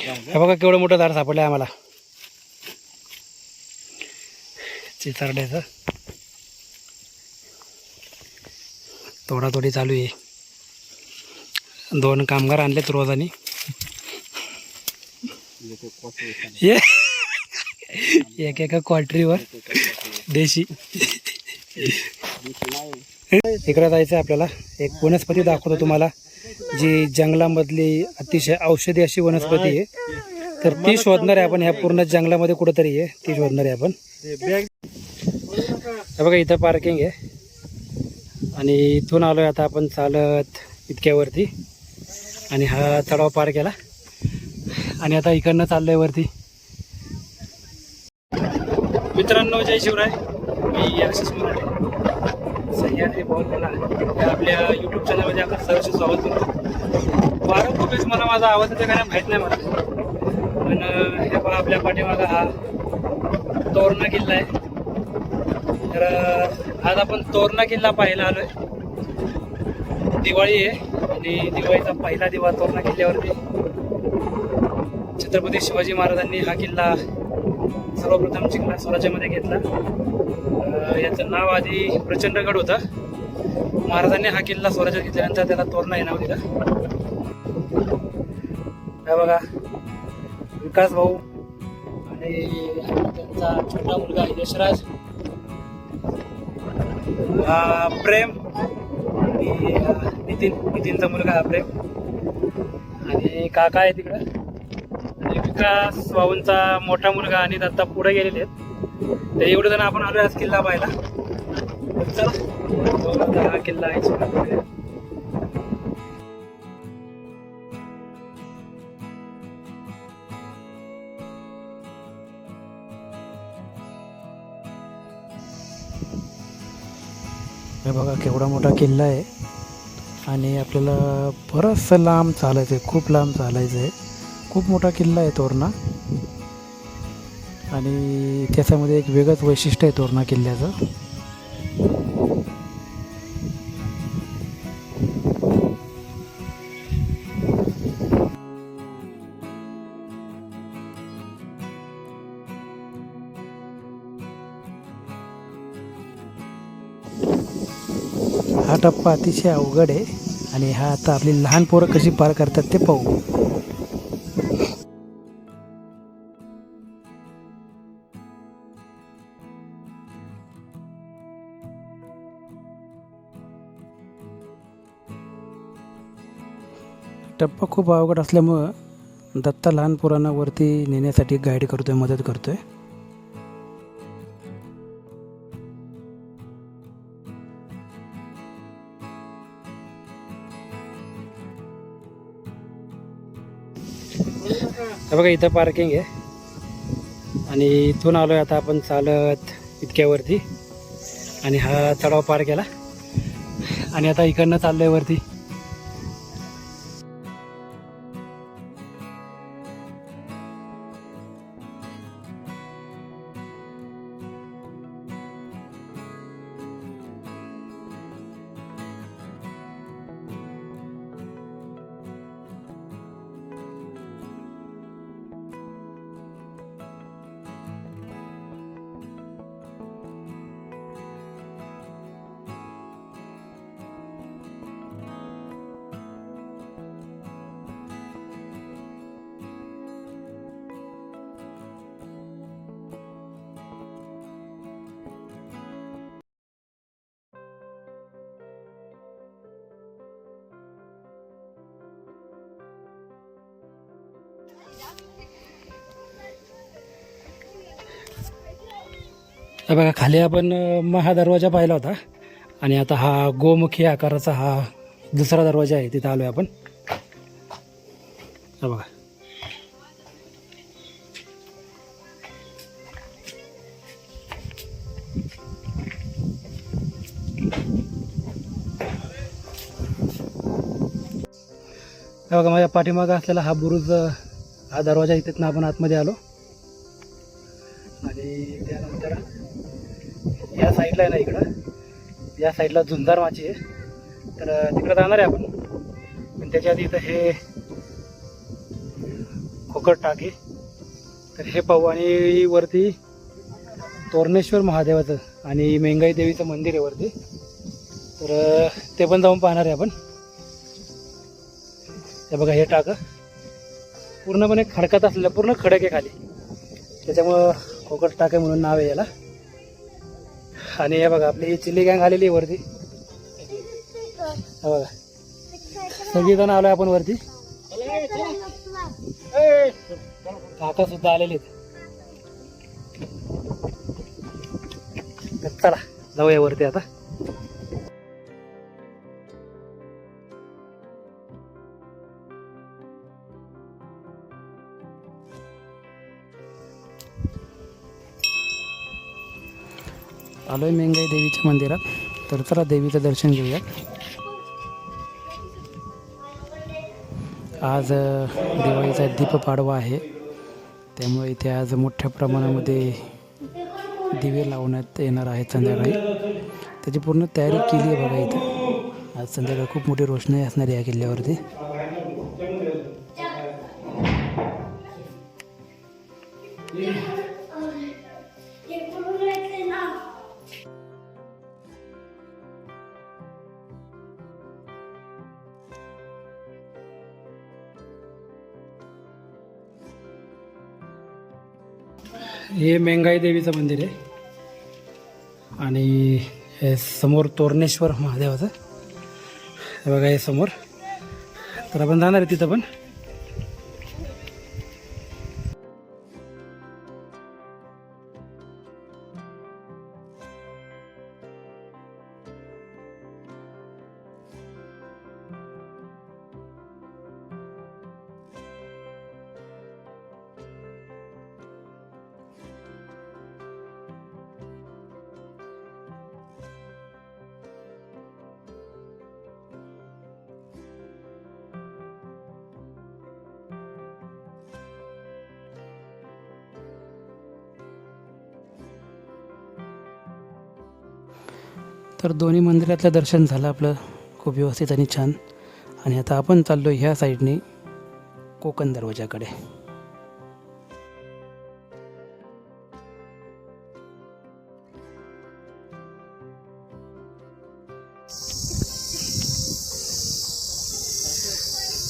हे बघा केवढं मोठं झाड सापडलं आम्हाला चिचारड्याचं. तोडातोडी चालू आहे. 2 कामगार आणलेत रोजानी. एका क्वार्टरीवर देशी. तिकडे जायचं आपल्याला. एक वनस्पती दाखवतो तुम्हाला जी जंगलामधली अतिशय औषधी अशी वनस्पती आहे. तर ती शोधणार आहे आपण. ह्या पूर्ण जंगलामध्ये कुठंतरी आहे ती शोधणार आहे आपण. हे बघा इथं पार्किंग आहे आणि इथून आलोय आता आपण चालत इतक्यावरती. आणि हा चढाव पार केला आणि आता इकडनं चाललोय वरती. मित्रांनो जय शिवराय. मी आशिष मराठे सह्याद्री पवन आपल्या यूट्यूब चॅनलमध्ये आपलं सहर्ष स्वागत करतो. वारं खूपच मला माझा आवाज येतो काय माहीत नाही मला. पण हे बघा आपल्या पाठीमागा हा तोरणा किल्ला आहे. तर आज आपण तोरणा किल्ला पाहायला आलोय. दिवाळी आहे आणि दिवाळीचा पहिला दिवा तोरणा किल्ल्यावरती. छत्रपती शिवाजी महाराजांनी हा किल्ला सर्वप्रथम जिंकला, स्वराज्यामध्ये घेतला. याचं नाव आधी प्रचंडगड होतं. महाराजांनी हा किल्ला स्वराज्यात घेतल्यानंतर त्याला तोरणा हे नाव दिलं. हा बघा विकास भाऊ आणि त्यांचा छोटा मुलगा यशराज, प्रेम आणि नितीनचा मुलगा हा प्रेम आणि काका आहे तिकडं. आणि विकास भाऊंचा मोठा मुलगा आणि आता पुढे गेलेले आहेत. ते एवढे जण आपण आलोय आज किल्ला पाहायला. चला हा किल्ला आहे. हे बघा केवढा मोठा किल्ला आहे आणि आपल्याला बरंचसं लांब चालायचं आहे. खूप लांब चालायचं आहे. खूप मोठा किल्ला आहे तोरणा. आणि त्याच्यामध्ये एक वेगळंच वैशिष्ट्य आहे तोरणा किल्ल्याचं. हा टप्पा अतिशय अवघड आहे आणि हा आता आपली लहान पोरं कशी पार करतात ते पाहू. टप्पा खूप अवघड असल्यामुळं दत्ता लहान पोरांना वरती नेण्यासाठी गाईड करतोय, मदत करतोय. बघा इथं पार्किंग आहे आणि इथून आलोय आता आपण चालत इतक्यावरती. आणि हा चढाव पार केला आणि आता इकडनं चाललोय वरती. बघा खाली आपण हा दरवाजा पाहिला होता आणि आता हा गोमुखी आकाराचा हा दुसरा दरवाजा आहे. तिथं आलोय आपण. बघा बघा माझ्या पाठीमागं असलेला हा बुरुज, हा दरवाजा इथेच ना आपण आतमध्ये आलो. आणि त्यानंतर या साईडला आहे ना, इकडं या साईडला झुंजार माची आहे. तर तिकडं जाणार आहे आपण. पण त्याच्या आधी इथं हे खोकड टाके. तर हे पाहू. आणि वरती तोरणेश्वर महादेवाचं आणि मेंगाई देवीचं मंदिर आहे वरती. तर ते पण जाऊन पाहणार आहे आपण. हे बघा हे टाकं पूर्णपणे खडकात असलेलं, पूर्ण खडक आहे खाली, त्याच्यामुळं खोकड टाके म्हणून नाव आहे याला. आणि हे बघा आपली चिल्ली गँग आलेली आहे वरती. हे बघा सगळीजण आलोय आपण वरती. काका सुद्धा आलेले आहेत. तर चला जाऊया वरती आता. आलोय मेंगाई देवीच्या मंदिरात. तर चला देवीचं दर्शन घेऊया. आज दिवाळीचा दीपपाडवा आहे, त्यामुळे इथे आज मोठ्या प्रमाणामध्ये दिवे लावण्यात येणार आहेत संध्याकाळी. त्याची पूर्ण तयारी केली आहे बघा इथं. आज संध्याकाळी खूप मोठी रोषणाई असणार आहे या किल्ल्यावरती. हे मेंगाई देवीचं मंदिर आहे आणि हे समोर तोरणेश्वर महादेवाचं. हे बघा हे समोर. तर आपण जाणार आहे तिथं पण. तर दोन्ही मंदिरातलं दर्शन झालं आपलं खूप व्यवस्थित आणि छान. आणि आता आपण चाललो ह्या साईडने कोकण दरवाजाकडे.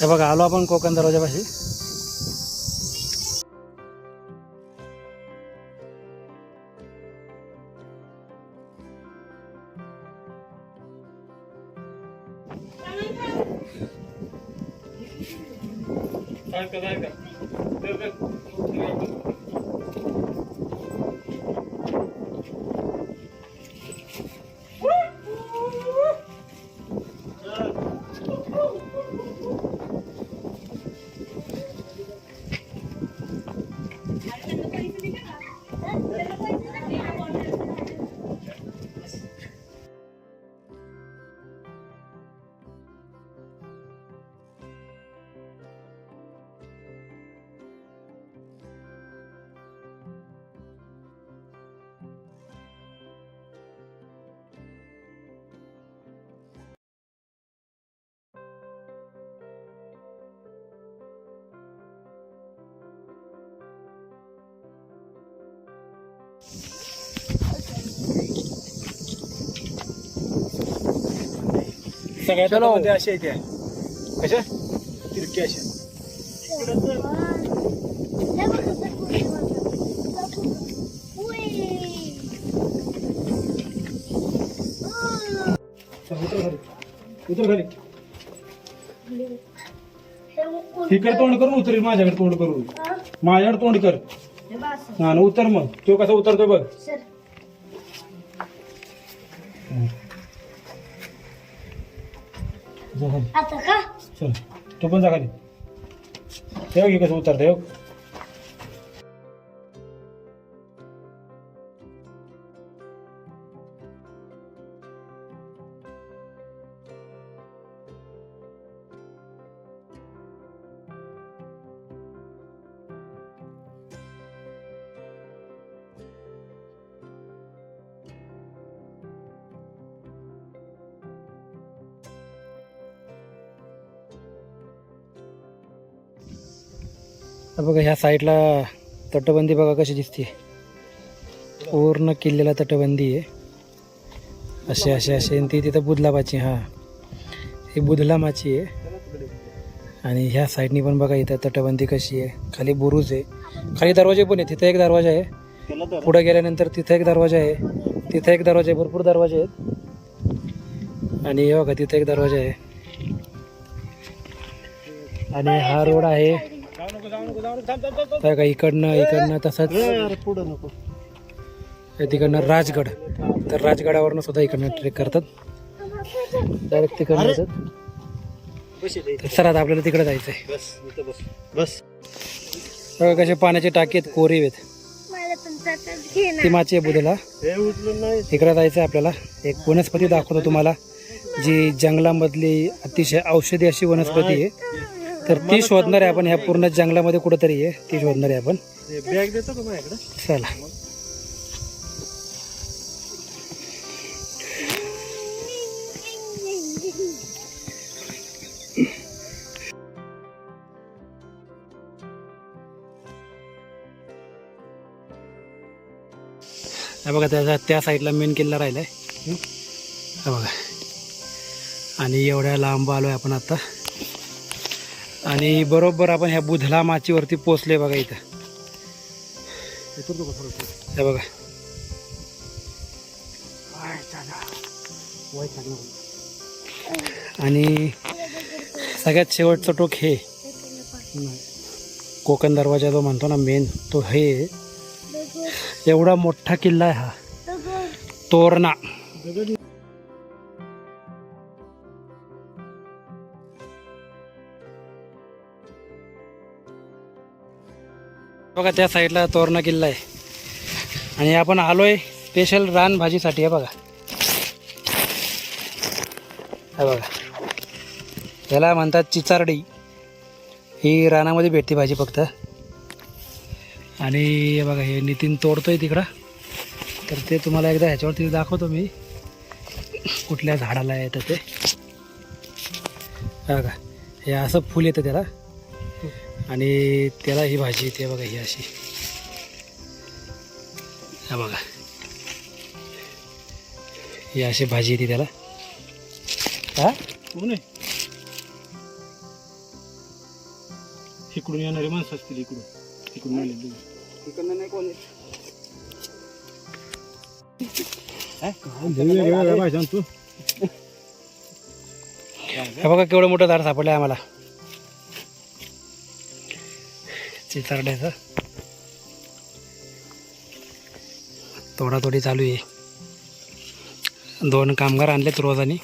हे बघा आलो आपण कोकण दरवाजापाशी. सगळ्यात मध्ये अशा इथे कशा तिरकी अशा. उतर खाली. तिकडे तोंड करून उतरेल, माझ्याकडे तोंड करून. माझ्याकडे तोंड कर. हा ना उतर. मग तो कसा उतरतो बघ. आता का चल तू पण जा खाली. ठेव कसं उतरते. ठेव बघा ह्या साईडला तटबंदी बघा कशी दिसते, पूर्ण किल्ल्याला तटबंदी आहे. असे असे असे ती तिथं बुधलामाची, हां ही बुधलामाची आहे. आणि ह्या साईडनी पण बघा इथं तटबंदी कशी आहे, खाली बुरुज आहे, खाली दरवाजे पण आहे. तिथं एक दरवाजा आहे, पुढे गेल्यानंतर तिथं एक दरवाजा आहे, तिथं एक दरवाजा आहे, भरपूर दरवाजे आहेत. आणि हे बघा तिथं एक दरवाजा आहे. आणि हा रोड आहे बघा इकडनं तसंच तिकडनं राजगड, तर राजगडावरनं सुद्धा इकडनं ट्रेक करतात, डायरेक्ट तिकडनं येतात. सर आता आपल्याला तिकडे जायचं आहे. बस बघा कसे पाण्याचे टाकी आहेत, कोरीव आहेत. ती माची आहे बुधला. तिकडे जायचं आहे आपल्याला. एक वनस्पती दाखवतो तुम्हाला, जी जंगलामधली अतिशय औषधी अशी वनस्पती आहे. तर ती शोधणार आहे आपण, ह्या पूर्ण जंगलामध्ये कुठंतरी आहे, ती शोधणार आहे आपण. बॅग देतो का माझ्याकडे, चला. हे बघा त्या साईडला मेन किल्ला राहिला आहे, हे बघा. आणि एवढ्या लांब आलो आहे आपण आता. आणि बरोबर आपण ह्या बुधला माचीवरती पोचले बघा. इथं हे बघा, आणि सगळ्यात शेवटचं टोक हे कोकण दरवाजा जो म्हणतो ना मेन, तो हे एवढा मोठा किल्ला आहे हा तोरणा. बघा त्या साईडला तोरणा किल्ला आहे. आणि आपण आलोय स्पेशल रान भाजीसाठी. आहे बघा, हे बघा याला म्हणतात चिचारडी. ही रानामध्ये भेटते भाजी फक्त. आणि हे बघा हे नितीन तोडतोय तिकडं, तर ते तुम्हाला एकदा ह्याच्यावरती दाखवतो मी, कुठल्या झाडाला येतं ते. बघा हे असं फूल येतं त्याला, आणि त्याला ही भाजी येते बघा, ही अशी. हा बघा ही अशी भाजी येते त्याला. हा कोण आहे इकडून येणारे माणसं असतील, इकडून नाही कोण हे बघा केवढं मोठं झाड सापडलं आम्हाला चिचारड्याचं. तोडातोडी चालू आहे. 2 कामगार आणलेत रोजानी.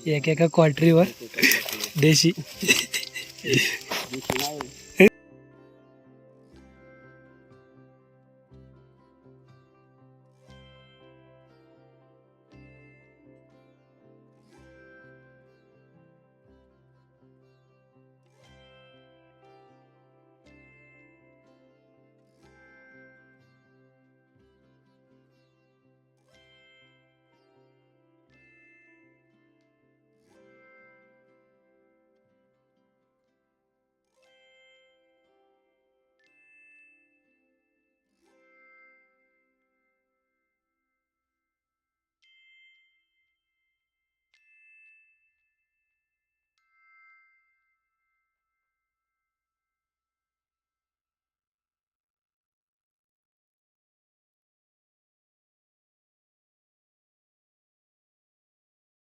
एका क्वार्टरीवर देशी.